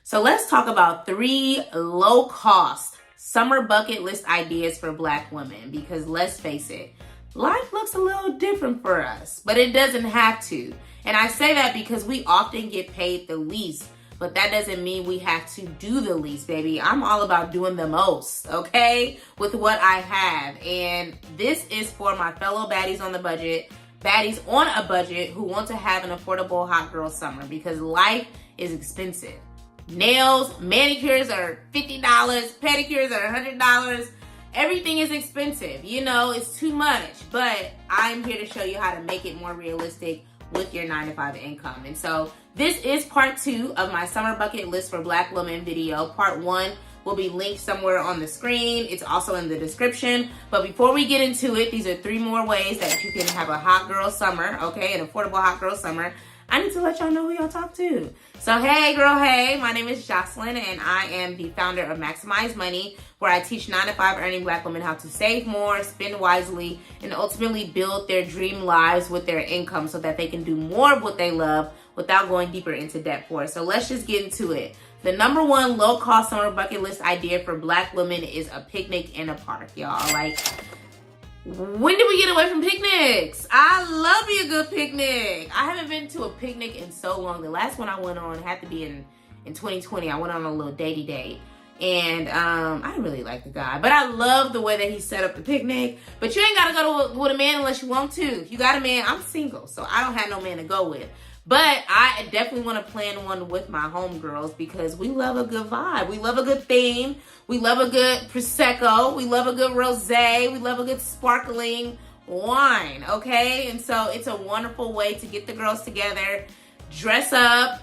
So let's talk about 3 low-cost summer bucket list ideas for Black women, because let's face it, life looks a little different for us, but it doesn't have to. And I say that because we often get paid the least, but that doesn't mean we have to do the least, baby. I'm all about doing the most, okay, with what I have. And this is for my fellow baddies on the budget, baddies on a budget who want to have an affordable hot girl summer, because life is expensive. Nails, manicures are $50, pedicures are $100. Everything is expensive. You know, it's too much. But I'm here to show you how to make it more realistic with your 9-to-5 income. And so this is part 2 of my summer bucket list for Black women video. Part 1 will be linked somewhere on the screen. It's also in the description. But before we get into it, these are 3 more ways that you can have a hot girl summer, okay? An affordable hot girl summer. I need to let y'all know who y'all talk to. So hey girl, hey, my name is Joshlyn and I am the founder of Maximize Money, where I teach 9-to-5 earning Black women how to save more, spend wisely, and ultimately build their dream lives with their income so that they can do more of what they love without going deeper into debt for it. So let's just get into it. The number 1 low-cost summer bucket list idea for Black women is a picnic in a park, y'all. Like, when did we get away from picnics? I love me a good picnic. I haven't been to a picnic in so long. The last one I went on had to be in 2020. I went on a little datey date. And I didn't really like the guy. But I love the way that he set up the picnic. But you ain't got to go with a man unless you want to. If you got a man, I'm single. So I don't have no man to go with. But I definitely want to plan one with my homegirls because we love a good vibe. We love a good theme. We love a good Prosecco. We love a good rosé. We love a good sparkling wine, okay? And so it's a wonderful way to get the girls together, dress up,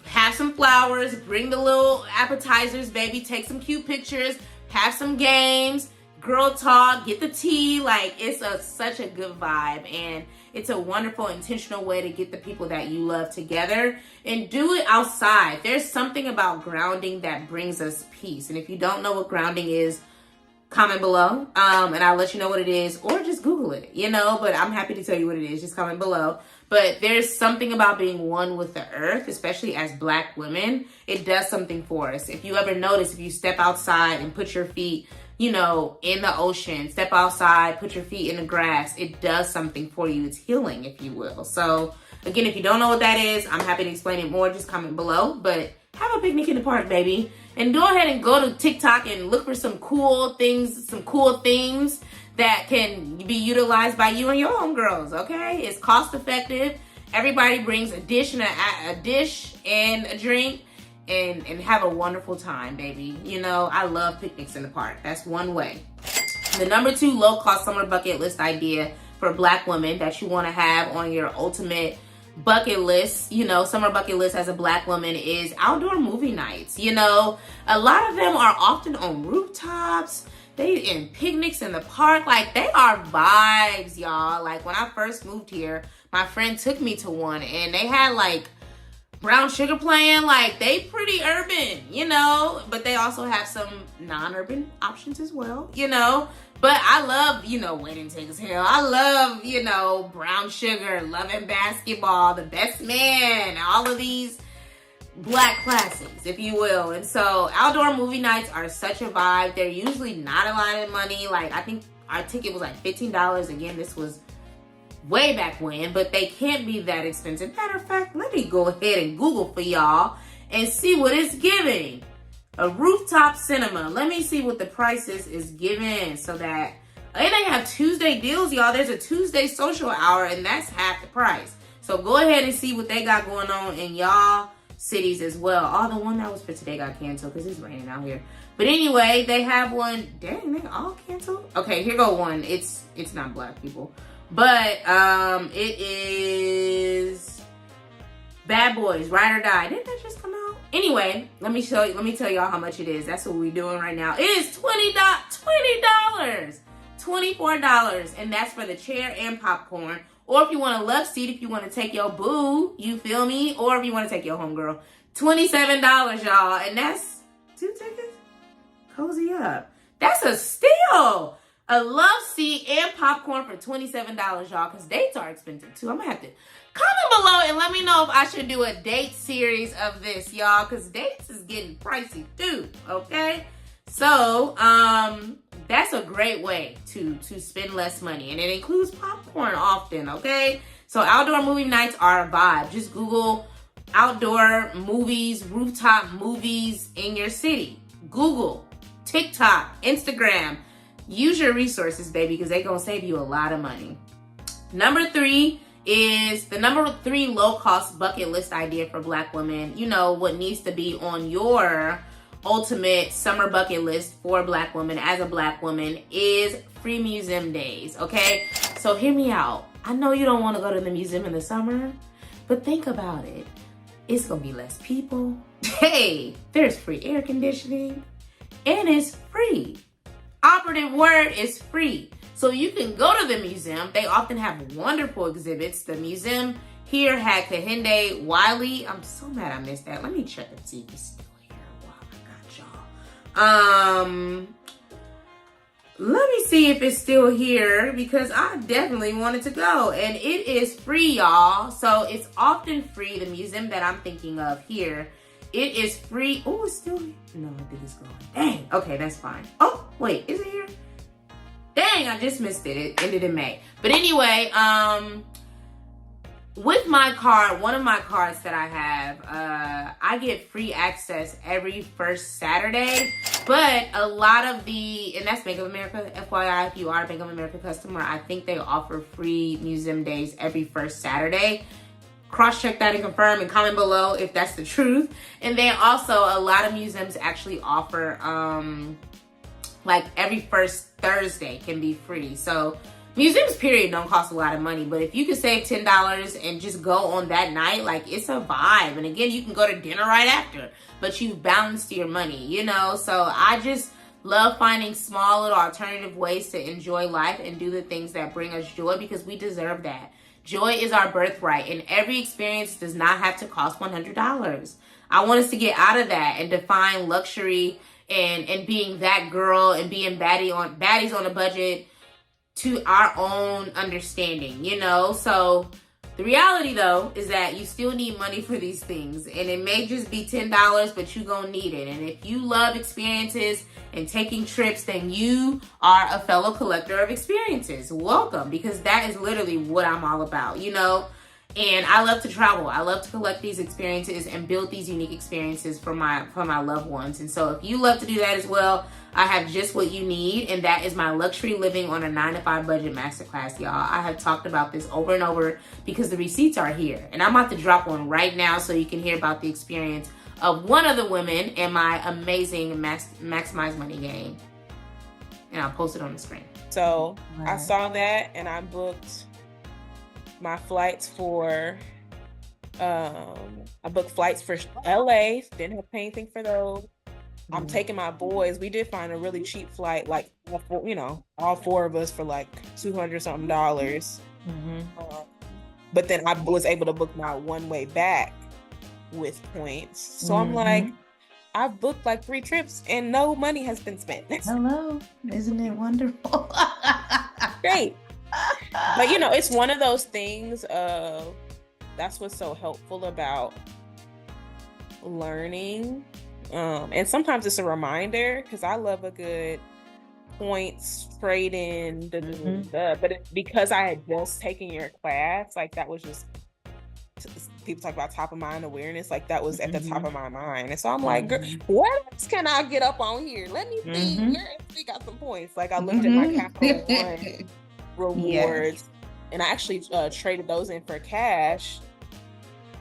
have some flowers, bring the little appetizers, baby, take some cute pictures, have some games, girl talk, get the tea. Like, it's such a good vibe, and it's a wonderful, intentional way to get the people that you love together and do it outside. There's something about grounding that brings us peace. And if you don't know what grounding is, comment below, and I'll let you know what it is, or just Google it, you know, but I'm happy to tell you what it is. Just comment below. But there's something about being one with the earth, especially as Black women. It does something for us. If you ever notice, if you step outside and put your feet, you know, in the ocean, step outside, put your feet in the grass, it does something for you. It's healing, if you will. So again, if you don't know what that is, I'm happy to explain it more. Just comment below. But have a picnic in the park, baby. And go ahead and go to TikTok and look for some cool things, some cool themes that can be utilized by you and your homegirls, okay? It's cost effective. Everybody brings a dish and a drink. And have a wonderful time, baby. You know, I love picnics in the park. That's one way. The number 2 low-cost summer bucket list idea for Black women that you want to have on your ultimate bucket list, you know, summer bucket list as a Black woman is outdoor movie nights. You know, a lot of them are often on rooftops. They in picnics in the park. Like, they are vibes, y'all. Like, when I first moved here, my friend took me to one, and they had, like, Brown Sugar playing. Like, they pretty urban, you know, but they also have some non-urban options as well, you know. But I love, you know, Wedding Tickets Hell. I love, you know, Brown Sugar, Love and Basketball, The Best Man, all of these Black classics, if you will. And so outdoor movie nights are such a vibe. They're usually not a lot of money. Like, I think our ticket was like $15. Again, this was way back when, but they can't be that expensive. Matter of fact, let me go ahead and Google for y'all and see what it's giving. A rooftop cinema. Let me see what the prices is giving so that, and they have Tuesday deals, y'all. There's a Tuesday social hour, and that's half the price. So go ahead and see what they got going on in y'all cities as well. Oh, the one that was for today got canceled because it's raining out here. But anyway, they have one. Dang, they all canceled. Okay, here go one. It's not Black people. But it is Bad Boys, Ride or Die. Didn't that just come out? Anyway, let me tell y'all how much it is. That's what we're doing right now. It is $20, $24, and that's for the chair and popcorn. Or if you want a love seat, if you want to take your boo, you feel me? Or if you want to take your homegirl, $27, y'all. And that's 2 tickets? Cozy up. That's a steal. A love seat and popcorn for $27, y'all, because dates are expensive too. I'm gonna have to Comment below and let me know if I should do a date series of this, y'all, because dates is getting pricey too, okay? So, that's a great way to spend less money, and it includes popcorn often, okay? So outdoor movie nights are a vibe. Just Google outdoor movies, rooftop movies in your city. Google, TikTok, Instagram. Use your resources, baby, because they're going to save you a lot of money. Number 3 is the number 3 low-cost bucket list idea for Black women. You know, what needs to be on your ultimate summer bucket list for Black women as a Black woman is free museum days, okay? So hear me out. I know you don't want to go to the museum in the summer, but think about it. It's going to be less people. Hey, there's free air conditioning, and it's free. Operative word is free. So you can go to the museum. They often have wonderful exhibits. The museum here had Kehinde Wiley. I'm so mad I missed that. Let me check and see if he's still here while I got y'all. Let me see if it's still here because I definitely wanted to go. And it is free, y'all. So it's often free. The museum that I'm thinking of here, it is free. Oh, it's still here. No, I think it's gone. Dang. Okay, that's fine. Oh, wait, is it here? Dang, I just missed it. It ended in May. But anyway, with my card, one of my cards that I have, I get free access every first Saturday. But a lot of and that's Bank of America, FYI, if you are a Bank of America customer, I think they offer free museum days every first Saturday. Cross-check that and confirm and comment below if that's the truth. And then also a lot of museums actually offer, like every first Thursday can be free. So museums period don't cost a lot of money, but if you could save $10 and just go on that night, like it's a vibe. And again, you can go to dinner right after, but you balanced your money, you know? So I just love finding small little alternative ways to enjoy life and do the things that bring us joy because we deserve that. Joy is our birthright, and every experience does not have to cost $100. I want us to get out of that and define luxury and being that girl and being baddies on a budget to our own understanding, you know? So the reality though is that you still need money for these things, and it may just be $10, but you're gonna need it. And if you love experiences and taking trips, then you are a fellow collector of experiences. Welcome, because that is literally what I'm all about, you know? And I love to travel. I love to collect these experiences and build these unique experiences for my loved ones. And so if you love to do that as well, I have just what you need, and that is my luxury living on a 9-to-5 budget masterclass, y'all. I have talked about this over and over because the receipts are here, and I'm about to drop one right now so you can hear about the experience of one of the women in my amazing Maximize Money game, and I'll post it on the screen. So I saw that, and I booked my flights for. I booked flights for LA. Didn't have to pay anything for those. I'm taking my boys. We did find a really cheap flight, like, all 4 of us for like $200 something. But then I was able to book my one-way back with points. So I'm like, I've booked like 3 trips and no money has been spent. Hello, isn't it wonderful? Great. But it's one of those things of that's what's so helpful about learning. And sometimes it's a reminder because I love a good points trade-in, but because I had just taken your class, like that was just, people talk about top of mind awareness, like that was at the top of my mind. And so I'm like, what else can I get up on here? Let me see. We got some points. Like I looked at my Capital One rewards, and I actually traded those in for cash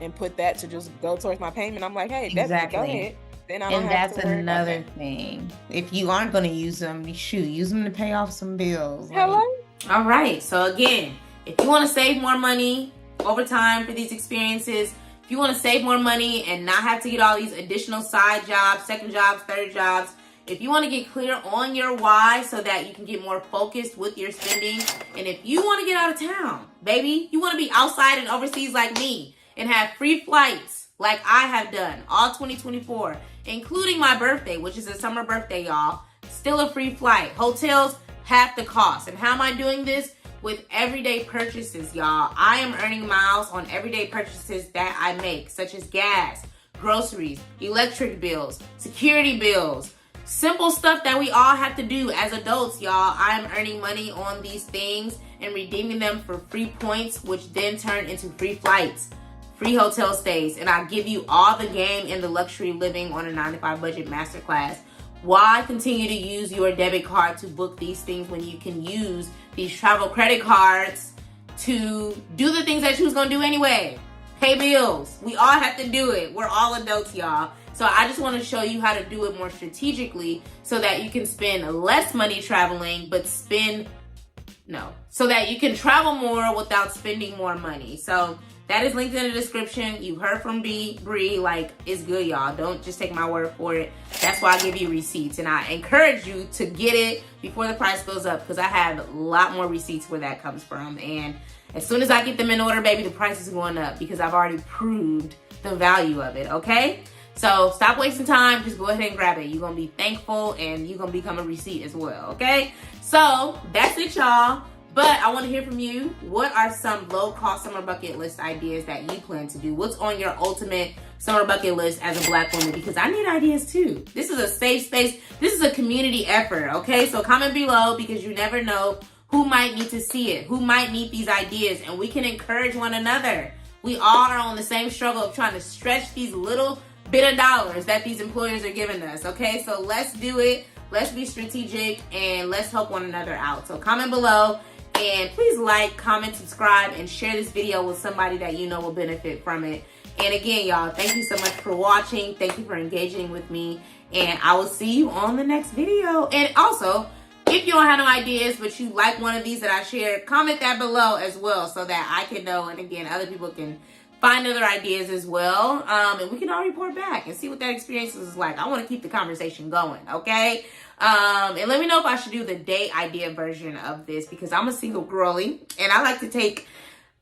and put that to just go towards my payment. I'm like, hey, go ahead. Then I don't and have that's to another thing. If you aren't going to use them, use them to pay off some bills. Hello? All right. So again, if you want to save more money over time for these experiences, if you want to save more money and not have to get all these additional side jobs, second jobs, third jobs, if you want to get clear on your why so that you can get more focused with your spending, and if you want to get out of town, baby, you want to be outside and overseas like me and have free flights like I have done all 2024, including my birthday, which is a summer birthday, y'all. Still a free flight. Hotels, half the cost. And how am I doing this? with everyday purchases, y'all. I am earning miles on everyday purchases that I make, such as gas, groceries, electric bills, security bills, simple stuff that we all have to do as adults, y'all. I am earning money on these things and redeeming them for free points, which then turn into free flights, free hotel stays, and I'll give you all the game in the luxury living on a 9 to 5 budget masterclass. Why continue to use your debit card to book these things when you can use these travel credit cards to do the things that you was gonna do anyway? Pay bills. We all have to do it. We're all adults, y'all. So I just want to show you how to do it more strategically so that you can spend less money traveling, but so that you can travel more without spending more money. So that is linked in the description. You heard from Bree, like, it's good, y'all. Don't just take my word for it. That's why I give you receipts. And I encourage you to get it before the price goes up, because I have a lot more receipts where that comes from. And as soon as I get them in order, baby, the price is going up because I've already proved the value of it, okay? So stop wasting time. Just go ahead and grab it. You're going to be thankful and you're going to become a receipt as well, okay? So that's it, y'all. But I want to hear from you. What are some low-cost summer bucket list ideas that you plan to do? What's on your ultimate summer bucket list as a Black woman? Because I need ideas too. This is a safe space. This is a community effort, okay? So comment below, because you never know who might need to see it, who might need these ideas, and we can encourage one another. We all are on the same struggle of trying to stretch these little bit of dollars that these employers are giving us, okay? So let's do it. Let's be strategic and let's help one another out. So comment below. And please like, comment, subscribe, and share this video with somebody that you know will benefit from it. And again, y'all, thank you so much for watching. Thank you for engaging with me. And I will see you on the next video. And also, if you don't have no ideas, but you like one of these that I shared, comment that below as well so that I can know. And again, other people can find other ideas as well. And we can all report back and see what that experience is like. I want to keep the conversation going, okay? And let me know if I should do the date idea version of this, because I'm a single girly and I like to take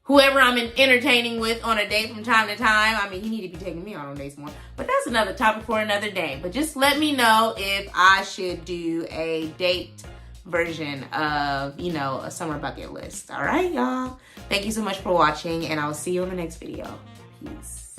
whoever I'm entertaining with on a date from time to time. I mean, you need to be taking me on dates more, but that's another topic for another day. But just let me know if I should do a date version of, you know, a summer bucket list. All right, y'all. Thank you so much for watching, and I'll see you on the next video. Peace.